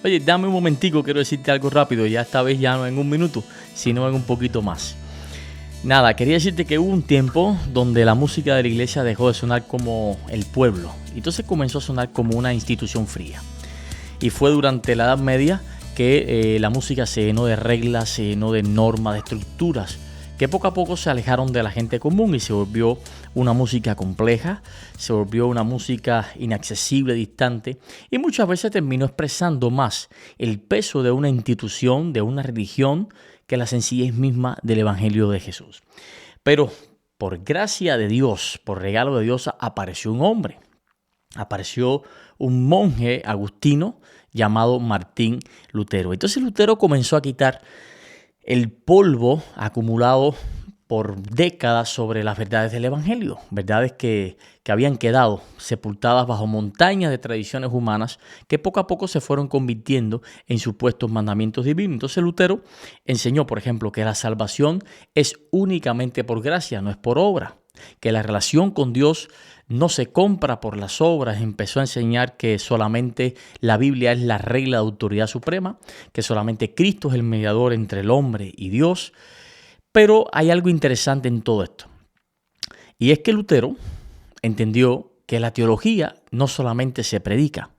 Oye, dame un momentico, quiero decirte algo rápido. Ya esta vez ya no en un minuto, sino en un poquito más. Nada, quería decirte que hubo un tiempo donde la música de la iglesia dejó de sonar como el pueblo. Y entonces comenzó a sonar como una institución fría. Y fue durante la Edad Media que la música se llenó de reglas, se llenó de normas, de estructuras, que poco a poco se alejaron de la gente común y se volvió una música compleja, se volvió una música inaccesible, distante, y muchas veces terminó expresando más el peso de una institución, de una religión, que la sencillez misma del Evangelio de Jesús. Pero por gracia de Dios, por regalo de Dios, apareció un hombre. Apareció un monje agustino llamado Martín Lutero. Entonces Lutero comenzó a quitar el polvo acumulado por décadas sobre las verdades del Evangelio, verdades que habían quedado sepultadas bajo montañas de tradiciones humanas que poco a poco se fueron convirtiendo en supuestos mandamientos divinos. Entonces Lutero enseñó, por ejemplo, que la salvación es únicamente por gracia, no es por obra, que la relación con Dios no se compra por las obras. Empezó a enseñar que solamente la Biblia es la regla de autoridad suprema, que solamente Cristo es el mediador entre el hombre y Dios. Pero hay algo interesante en todo esto. Y es que Lutero entendió que la teología no solamente se predica,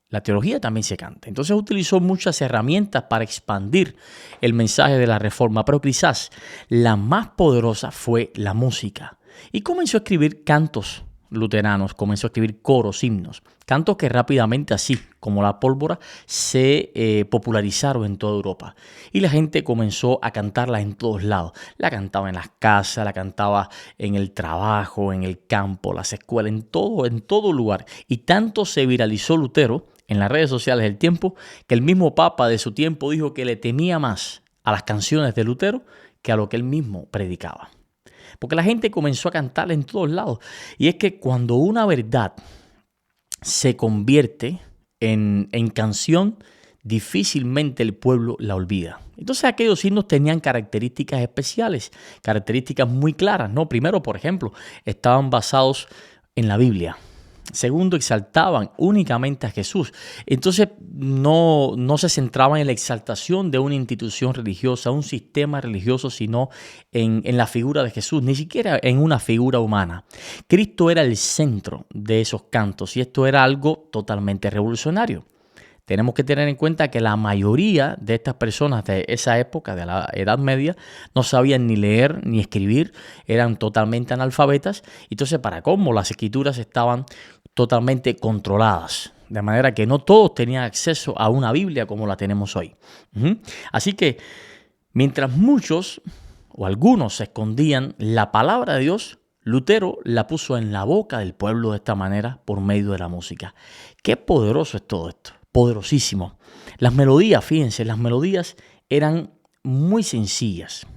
la teología también se canta. Entonces utilizó muchas herramientas para expandir el mensaje de la Reforma, pero quizás la más poderosa fue la música. Y comenzó a escribir cantos luteranos, comenzó a escribir coros, himnos, cantos que rápidamente, así como la pólvora, se popularizaron en toda Europa. Y la gente comenzó a cantarla en todos lados. La cantaba en las casas, la cantaba en el trabajo, en el campo, las escuelas, en todo lugar. Y tanto se viralizó Lutero en las redes sociales del tiempo, que el mismo Papa de su tiempo dijo que le temía más a las canciones de Lutero que a lo que él mismo predicaba. Porque la gente comenzó a cantarla en todos lados. Y es que cuando una verdad se convierte en canción, difícilmente el pueblo la olvida. Entonces aquellos himnos tenían características especiales, características muy claras, ¿no? Primero, por ejemplo, estaban basados en la Biblia. Segundo, exaltaban únicamente a Jesús. Entonces no se centraban en la exaltación de una institución religiosa, un sistema religioso, sino en la figura de Jesús, ni siquiera en una figura humana. Cristo era el centro de esos cantos y esto era algo totalmente revolucionario. Tenemos que tener en cuenta que la mayoría de estas personas de esa época, de la Edad Media, no sabían ni leer ni escribir, eran totalmente analfabetas. Entonces, para colmo, las escrituras estaban totalmente controladas, de manera que no todos tenían acceso a una Biblia como la tenemos hoy. Así que, mientras muchos o algunos se escondían la palabra de Dios, Lutero la puso en la boca del pueblo de esta manera por medio de la música. Qué poderoso es todo esto. Poderosísimo. Las melodías, fíjense, las melodías eran muy sencillas.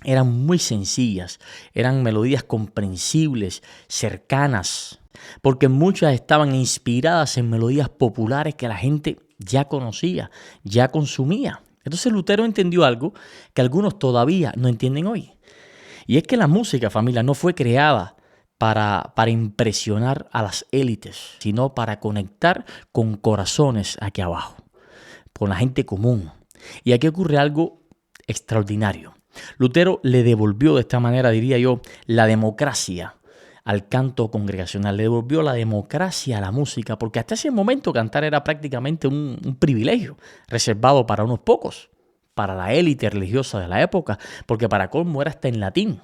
Eran melodías comprensibles, cercanas, porque muchas estaban inspiradas en melodías populares que la gente ya conocía, ya consumía. Entonces Lutero entendió algo que algunos todavía no entienden hoy. Y es que la música, familia, no fue creada para impresionar a las élites, sino para conectar con corazones aquí abajo, con la gente común. Y aquí ocurre algo extraordinario. Lutero le devolvió de esta manera, diría yo, la democracia al canto congregacional, le devolvió la democracia a la música, porque hasta ese momento cantar era prácticamente un privilegio reservado para unos pocos, para la élite religiosa de la época, porque para colmo era hasta en latín.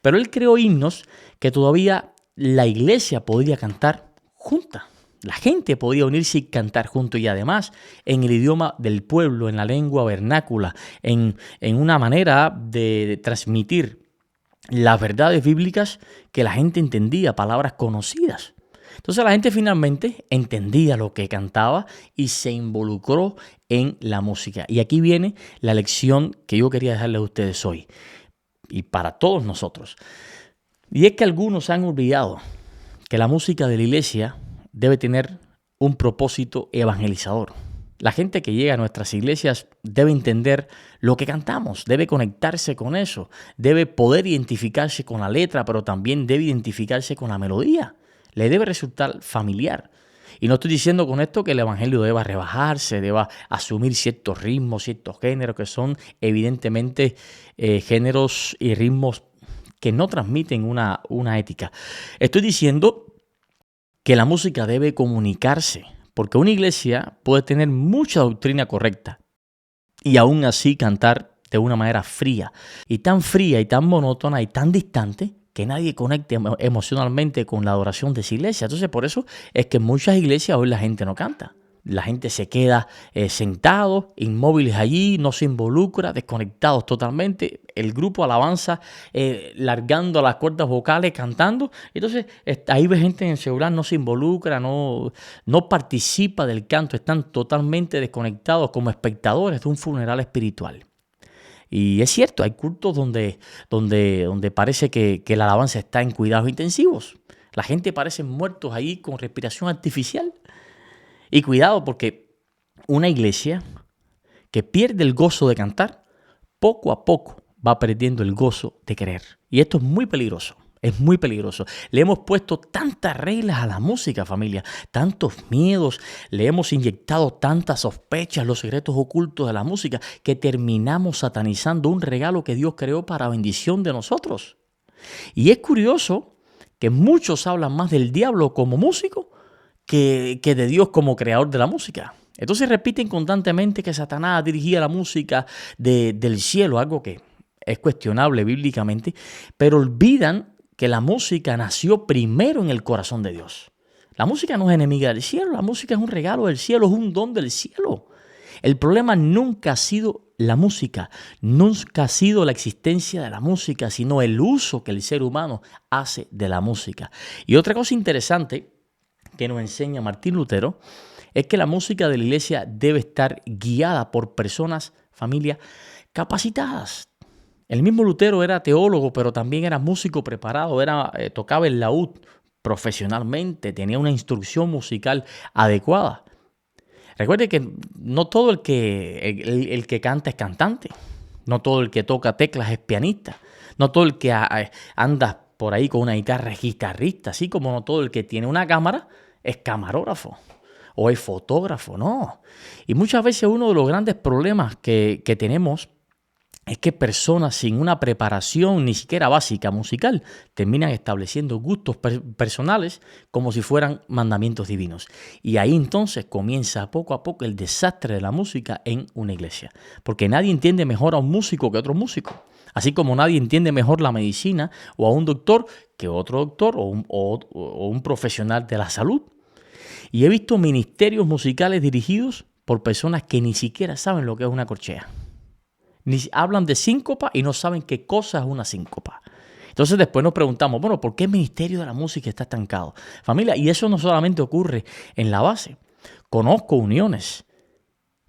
Pero él creó himnos que todavía la iglesia podía cantar junta. La gente podía unirse y cantar junto, y además en el idioma del pueblo, en la lengua vernácula, en una manera de transmitir las verdades bíblicas que la gente entendía, palabras conocidas. Entonces la gente finalmente entendía lo que cantaba y se involucró en la música. Y aquí viene la lección que yo quería dejarles a ustedes hoy y para todos nosotros. Y es que algunos han olvidado que la música de la iglesia debe tener un propósito evangelizador. La gente que llega a nuestras iglesias debe entender lo que cantamos, debe conectarse con eso, debe poder identificarse con la letra, pero también debe identificarse con la melodía. Le debe resultar familiar. Y no estoy diciendo con esto que el evangelio deba rebajarse, deba asumir ciertos ritmos, ciertos géneros que son evidentemente géneros y ritmos que no transmiten una ética. Estoy diciendo que la música debe comunicarse, porque una iglesia puede tener mucha doctrina correcta y aún así cantar de una manera fría y tan monótona y tan distante que nadie conecte emocionalmente con la adoración de esa iglesia. Entonces, por eso es que en muchas iglesias hoy la gente no canta. La gente se queda sentados, inmóviles allí, no se involucra, desconectados totalmente. El grupo alabanza largando las cuerdas vocales, cantando. Entonces, ahí ve gente en el celular, no se involucra, no participa del canto. Están totalmente desconectados como espectadores de un funeral espiritual. Y es cierto, hay cultos donde parece que la alabanza está en cuidados intensivos. La gente parece muertos ahí con respiración artificial. Y cuidado, porque una iglesia que pierde el gozo de cantar, poco a poco va perdiendo el gozo de creer. Y esto es muy peligroso. Es muy peligroso. Le hemos puesto tantas reglas a la música, familia, tantos miedos, le hemos inyectado tantas sospechas, los secretos ocultos de la música, que terminamos satanizando un regalo que Dios creó para bendición de nosotros. Y es curioso que muchos hablan más del diablo como músico que de Dios como creador de la música. Entonces repiten constantemente que Satanás dirigía la música del cielo, algo que es cuestionable bíblicamente, pero olvidan que la música nació primero en el corazón de Dios. La música no es enemiga del cielo, la música es un regalo del cielo, es un don del cielo. El problema nunca ha sido la música, nunca ha sido la existencia de la música, sino el uso que el ser humano hace de la música. Y otra cosa interesante que nos enseña Martín Lutero es que la música de la iglesia debe estar guiada por personas, familia, capacitadas. El mismo Lutero era teólogo, pero también era músico preparado, tocaba el laúd profesionalmente, tenía una instrucción musical adecuada. Recuerde que no todo el que canta es cantante, no todo el que toca teclas es pianista, no todo el que anda por ahí con una guitarra es guitarrista, así como no todo el que tiene una cámara es camarógrafo o es fotógrafo, no. Y muchas veces uno de los grandes problemas que tenemos es que personas sin una preparación ni siquiera básica musical terminan estableciendo gustos personales como si fueran mandamientos divinos. Y ahí entonces comienza poco a poco el desastre de la música en una iglesia. Porque nadie entiende mejor a un músico que otro músico. Así como nadie entiende mejor la medicina o a un doctor que otro doctor o un profesional de la salud. Y he visto ministerios musicales dirigidos por personas que ni siquiera saben lo que es una corchea. Hablan de síncopa y no saben qué cosa es una síncopa. Entonces después nos preguntamos, bueno, ¿por qué el ministerio de la música está estancado? Familia, y eso no solamente ocurre en la base. Conozco uniones,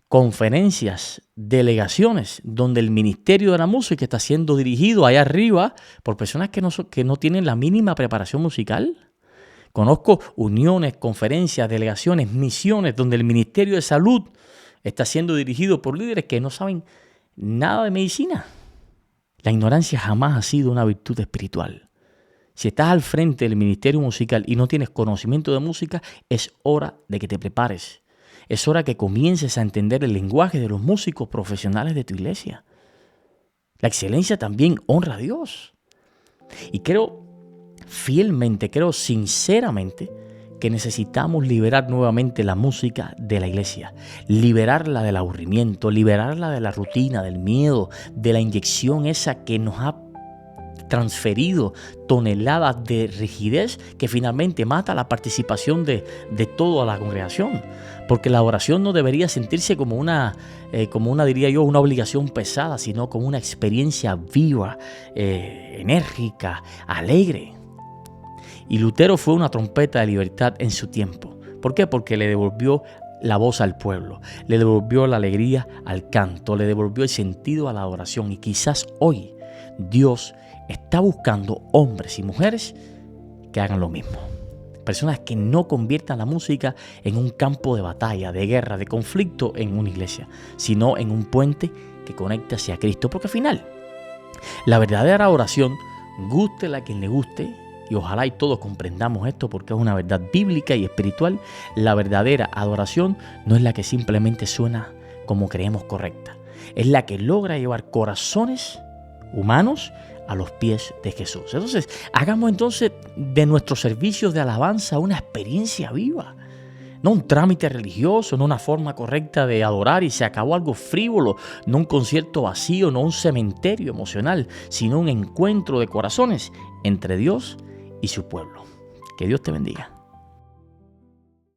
conferencias, delegaciones, donde el ministerio de la música está siendo dirigido allá arriba por personas que no tienen la mínima preparación musical. Conozco uniones, conferencias, delegaciones, misiones, donde el ministerio de salud está siendo dirigido por líderes que no saben nada de medicina. La ignorancia jamás ha sido una virtud espiritual. Si estás al frente del ministerio musical y no tienes conocimiento de música, es hora de que te prepares. Es hora que comiences a entender el lenguaje de los músicos profesionales de tu iglesia. La excelencia también honra a Dios. Y creo sinceramente que necesitamos liberar nuevamente la música de la iglesia, liberarla del aburrimiento, liberarla de la rutina, del miedo, de la inyección esa que nos ha transferido toneladas de rigidez que finalmente mata la participación de toda la congregación. Porque la oración no debería sentirse como una obligación pesada, sino como una experiencia viva, enérgica, alegre. Y Lutero fue una trompeta de libertad en su tiempo. ¿Por qué? Porque le devolvió la voz al pueblo, le devolvió la alegría al canto, le devolvió el sentido a la adoración. Y quizás hoy Dios está buscando hombres y mujeres que hagan lo mismo. Personas que no conviertan la música en un campo de batalla, de guerra, de conflicto en una iglesia, sino en un puente que conecte hacia Cristo. Porque al final, la verdadera oración, guste a quien le guste, y ojalá y todos comprendamos esto porque es una verdad bíblica y espiritual. La verdadera adoración no es la que simplemente suena como creemos correcta. Es la que logra llevar corazones humanos a los pies de Jesús. Entonces, hagamos entonces de nuestros servicios de alabanza una experiencia viva. No un trámite religioso, no una forma correcta de adorar y se acabó, algo frívolo, no un concierto vacío, no un cementerio emocional, sino un encuentro de corazones entre Dios y su pueblo. Que Dios te bendiga.